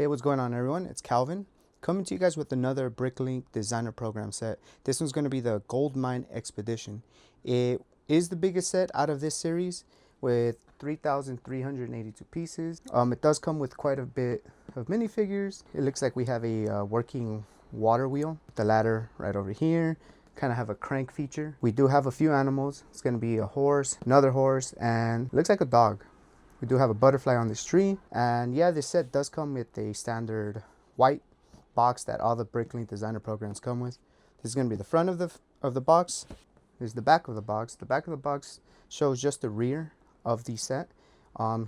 Hey, what's going on, everyone? It's Calvin coming to you guys with another Bricklink Designer Program set. This one's going to be the Gold Mine Expedition. It is the biggest set out of this series with 3,382 pieces. It does come with quite a bit of minifigures. It looks like we have a working water wheel, the ladder right over here. Kind of have a crank feature. We do have a few animals. It's going to be a horse, another horse, and it looks like a dog. We do have a butterfly on this tree. And yeah, this set does come with a standard white box that all the Bricklink Designer programs come with. This is going to be the front of the box. This is the back of the box. The back of the box shows just the rear of the set.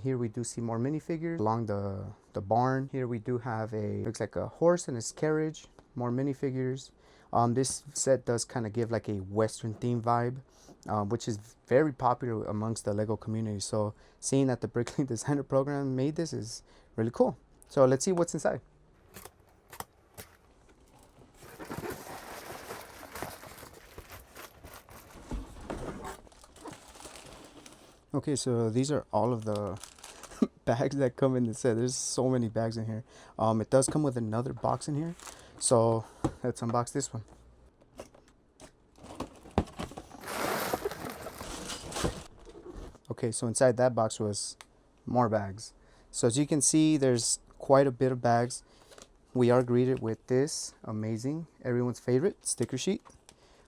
Here we do see more minifigures along the barn. Here we do have looks like a horse and his carriage, more minifigures. This set does kind of give like a Western theme vibe, which is very popular amongst the Lego community. So seeing that the Bricklink Designer Program made this is really cool. So let's see what's inside. Okay, so these are all of the bags that come in the set. There's so many bags in here. It does come with another box in here. So let's unbox this one. Okay, so inside that box was more bags. So as you can see, there's quite a bit of bags. We are greeted with this amazing, everyone's favorite sticker sheet.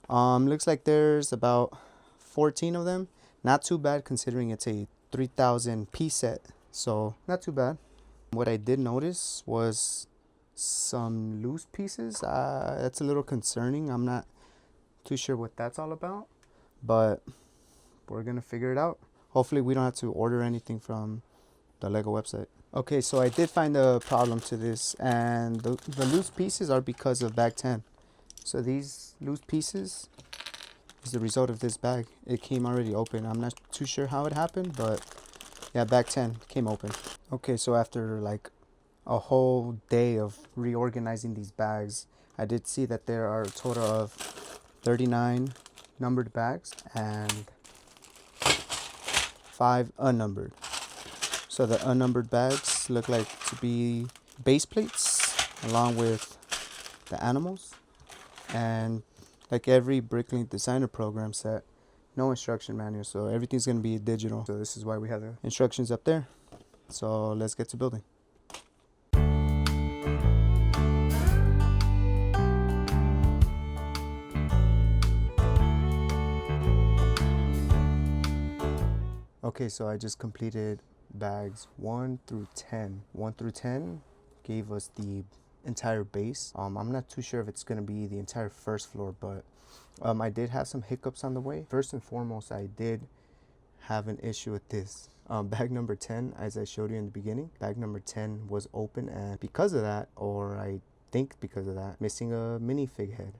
Looks like there's about 14 of them. Not too bad considering it's a 3,000 piece set. So not too bad. What I did notice was some loose pieces. That's a little concerning. I'm not too sure what that's all about, but we're gonna figure it out. Hopefully we don't have to order anything from the Lego website. Okay, so I did find a problem to this, and the loose pieces are because of bag 10. So these loose pieces is the result of this bag. It came already open. I'm not too sure how it happened, but yeah, bag 10 came open. Okay, so after like a whole day of reorganizing these bags, I did see that there are a total of 39 numbered bags and 5 unnumbered. So the unnumbered bags look like to be base plates along with the animals. And like every Bricklink Designer Program set, no instruction manual, so everything's going to be digital. So this is why we have the instructions up there. So let's get to building. Okay, so I just completed bags 1 through 10. 1 through 10 gave us the entire base. I'm not too sure if it's going to be the entire first floor, but I did have some hiccups on the way. First and foremost, I did have an issue with this. Bag number 10, as I showed you in the beginning, bag number 10 was open, and because of that, or I think because of that, missing a minifig head.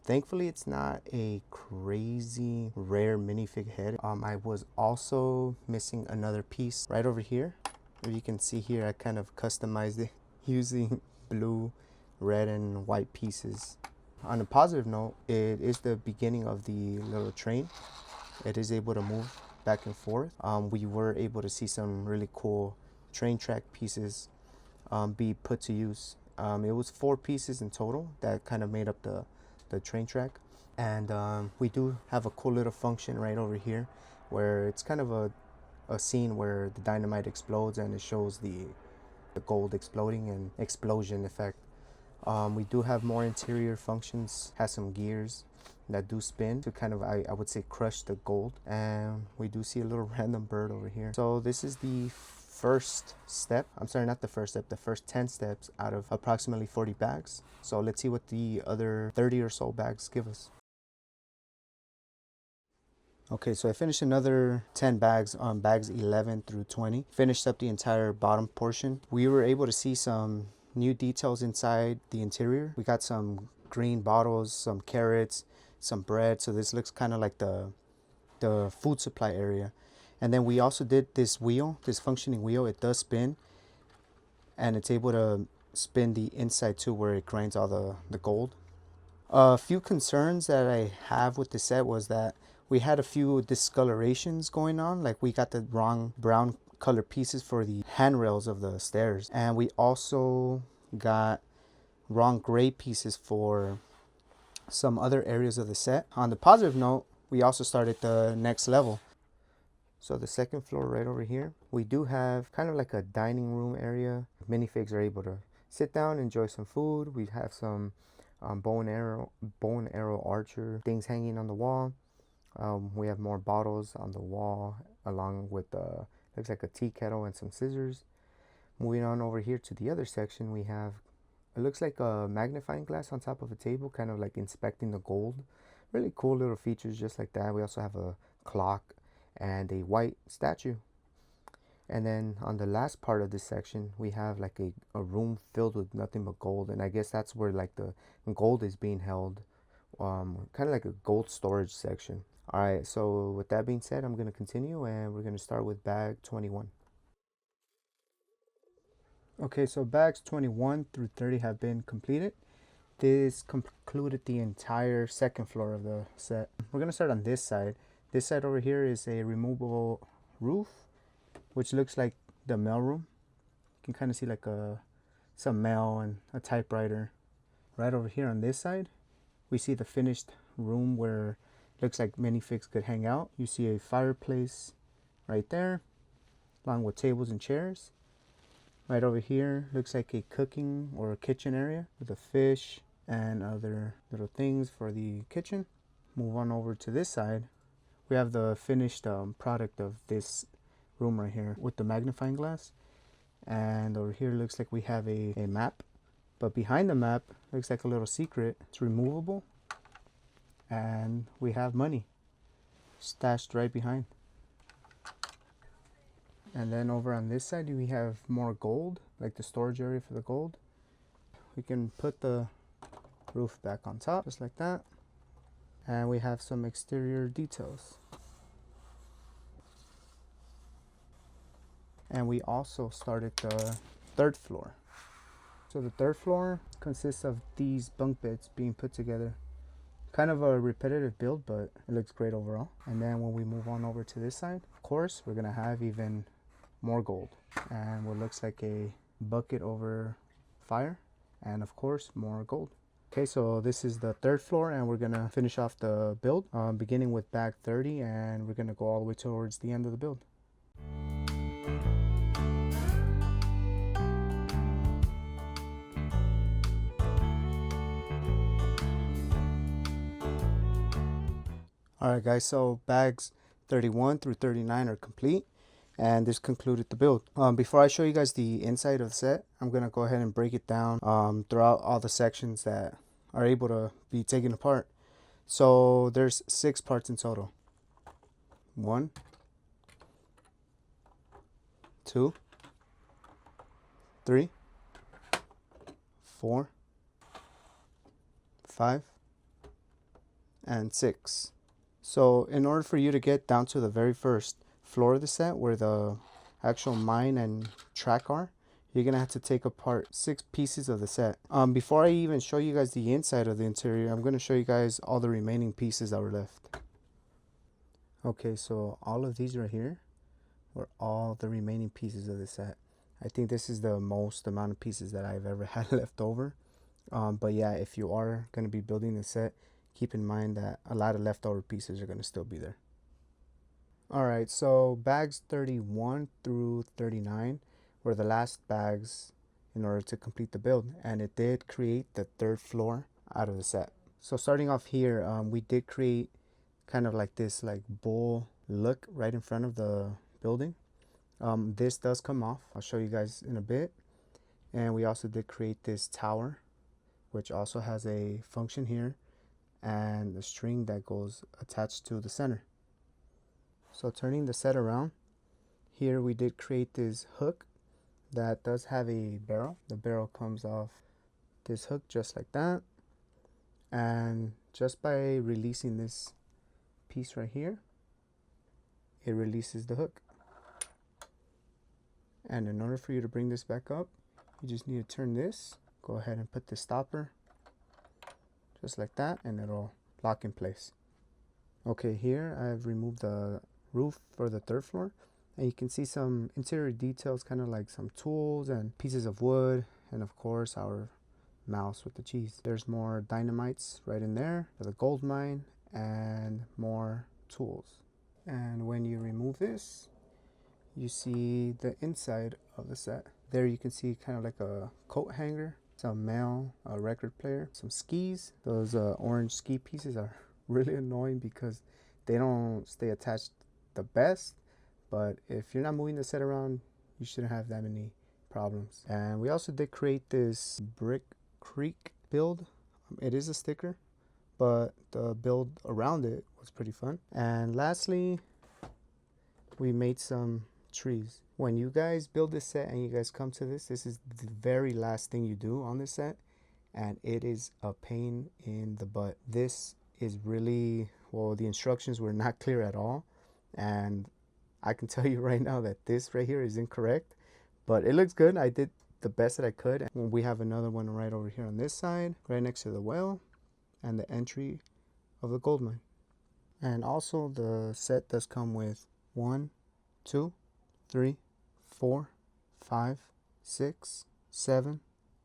Thankfully, it's not a crazy rare minifig head. I was also missing another piece right over here. If you can see here, I kind of customized it using blue, red, and white pieces. On a positive note, it is the beginning of the little train. It is able to move back and forth. We were able to see some really cool train track pieces be put to use. It was 4 pieces in total that kind of made up the train track, and we do have a cool little function right over here where it's kind of a scene where the dynamite explodes and it shows the gold exploding and explosion effect. We do have more interior functions, has some gears that do spin to kind of I would say crush the gold, and we do see a little random bird over here. So this is the first step. I'm sorry, not the first step, the first 10 steps out of approximately 40 bags. So let's see what the other 30 or so bags give us. Okay, so I finished another 10 bags on bags 11 through 20. Finished up the entire bottom portion. We were able to see some new details inside the interior. We got some green bottles, some carrots, some bread. So this looks kind of like the food supply area. And then we also did this wheel, this functioning wheel. It does spin, and it's able to spin the inside too, where it grinds all the gold. A few concerns that I have with the set was that we had a few discolorations going on. Like we got the wrong brown color pieces for the handrails of the stairs. And we also got wrong gray pieces for some other areas of the set. On the positive note, we also started the next level. So the second floor right over here, we do have kind of like a dining room area. Minifigs are able to sit down, enjoy some food. We have some bow and arrow archer things hanging on the wall. We have more bottles on the wall, along with looks like a tea kettle and some scissors. Moving on over here to the other section, we have, it looks like a magnifying glass on top of a table, kind of like inspecting the gold. Really cool little features just like that. We also have a clock and a white statue. And then on the last part of this section, we have like a room filled with nothing but gold. And I guess that's where like the gold is being held. Kind of like a gold storage section. All right, so with that being said, I'm going to continue and we're going to start with bag 21. Okay, so bags 21 through 30 have been completed. This concluded the entire second floor of the set. We're going to start on this side. This side over here is a removable roof, which looks like the mailroom. You can kind of see like some mail and a typewriter. Right over here on this side, we see the finished room where it looks like minifigs could hang out. You see a fireplace right there, along with tables and chairs. Right over here looks like a cooking or a kitchen area with a fish and other little things for the kitchen. Move on over to this side. We have the finished product of this room right here with the magnifying glass. And over here looks like we have a map. But behind the map looks like a little secret. It's removable. And we have money stashed right behind. And then over on this side we have more gold, like the storage area for the gold. We can put the roof back on top just like that. And we have some exterior details. And we also started the third floor. So the third floor consists of these bunk beds being put together. Kind of a repetitive build, but it looks great overall. And then when we move on over to this side, of course, we're gonna have even more gold and what looks like a bucket over fire, and of course more gold. Okay, so this is the third floor and we're gonna finish off the build, beginning with bag 30, and we're gonna go all the way towards the end of the build. Alright guys, so bags 31 through 39 are complete, and this concluded the build. Before I show you guys the inside of the set, I'm gonna go ahead and break it down throughout all the sections that are able to be taken apart. So there's 6 parts in total. 1, 2, 3, 4, 5, and 6. So in order for you to get down to the very first floor of the set where the actual mine and track are, you're gonna have to take apart 6 pieces of the set. Before I even show you guys the inside of the interior, I'm gonna show you guys all the remaining pieces that were left. Okay, so all of these right here were all the remaining pieces of the set. I think this is the most amount of pieces that I've ever had left over. But yeah, if you are gonna be building the set, keep in mind that a lot of leftover pieces are gonna still be there. Alright, so bags 31 through 39 were the last bags in order to complete the build, and it did create the third floor out of the set. So starting off here, we did create kind of like this like bull look right in front of the building. This does come off, I'll show you guys in a bit. And we also did create this tower, which also has a function here and a string that goes attached to the center. So turning the set around, here we did create this hook that does have a barrel. The barrel comes off this hook just like that, and just by releasing this piece right here, it releases the hook. And in order for you to bring this back up, you just need to turn this, go ahead and put the stopper just like that, and it'll lock in place. Okay, here I've removed the roof for the third floor, And you can see some interior details, kind of like some tools and pieces of wood, and of course our mouse with the cheese. There's more dynamites right in there for the gold mine, and more tools. And when you remove this, you see the inside of the set. There you can see kind of like a coat hanger, some mail, a record player, some skis. Those orange ski pieces are really annoying because they don't stay attached the best, but if you're not moving the set around, you shouldn't have that many problems. And we also did create this Brick Creek build. It is a sticker, but the build around it was pretty fun. And lastly, we made some trees. When you guys build this set and you guys come to this is the very last thing you do on this set, and it is a pain in the butt. This is really, well, the instructions were not clear at all, and I can tell you right now that this right here is incorrect, but it looks good. I did the best that I could. And we have another one right over here on this side, right next to the well and the entry of the gold mine. And also the set does come with 1, 2, 3, 4, 5, 6, 7,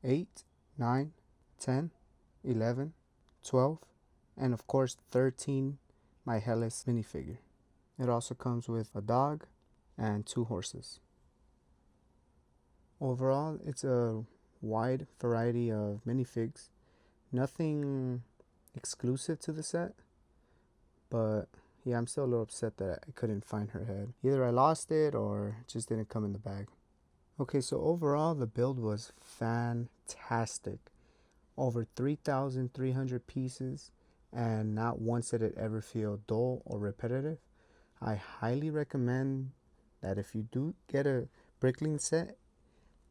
8, 9, 10, 11, 12, and of course 13 My Hellas minifigure. It also comes with a dog and 2 horses. Overall, it's a wide variety of minifigs. Nothing exclusive to the set, but yeah, I'm still a little upset that I couldn't find her head. Either I lost it or it just didn't come in the bag. Okay, so overall the build was fantastic. Over 3,300 pieces, and not once did it ever feel dull or repetitive. I highly recommend that if you do get a Bricklink set,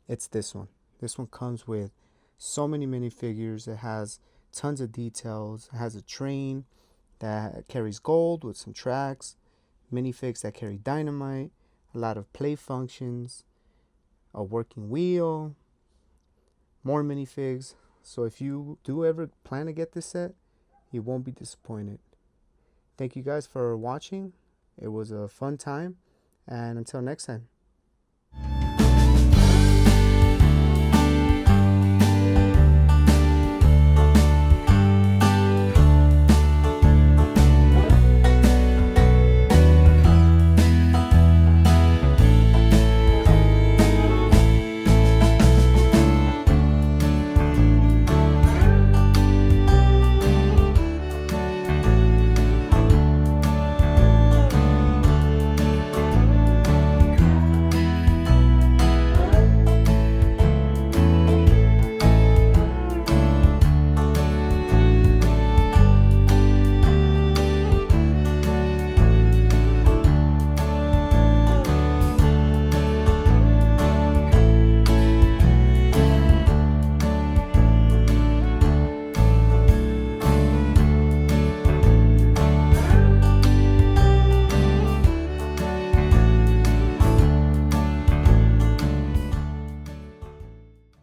it's this one. This one comes with so many minifigures. It has tons of details. It has a train that carries gold with some tracks, minifigs that carry dynamite, a lot of play functions, a working wheel, more minifigs. So if you do ever plan to get this set, you won't be disappointed. Thank you guys for watching. It was a fun time, and until next time.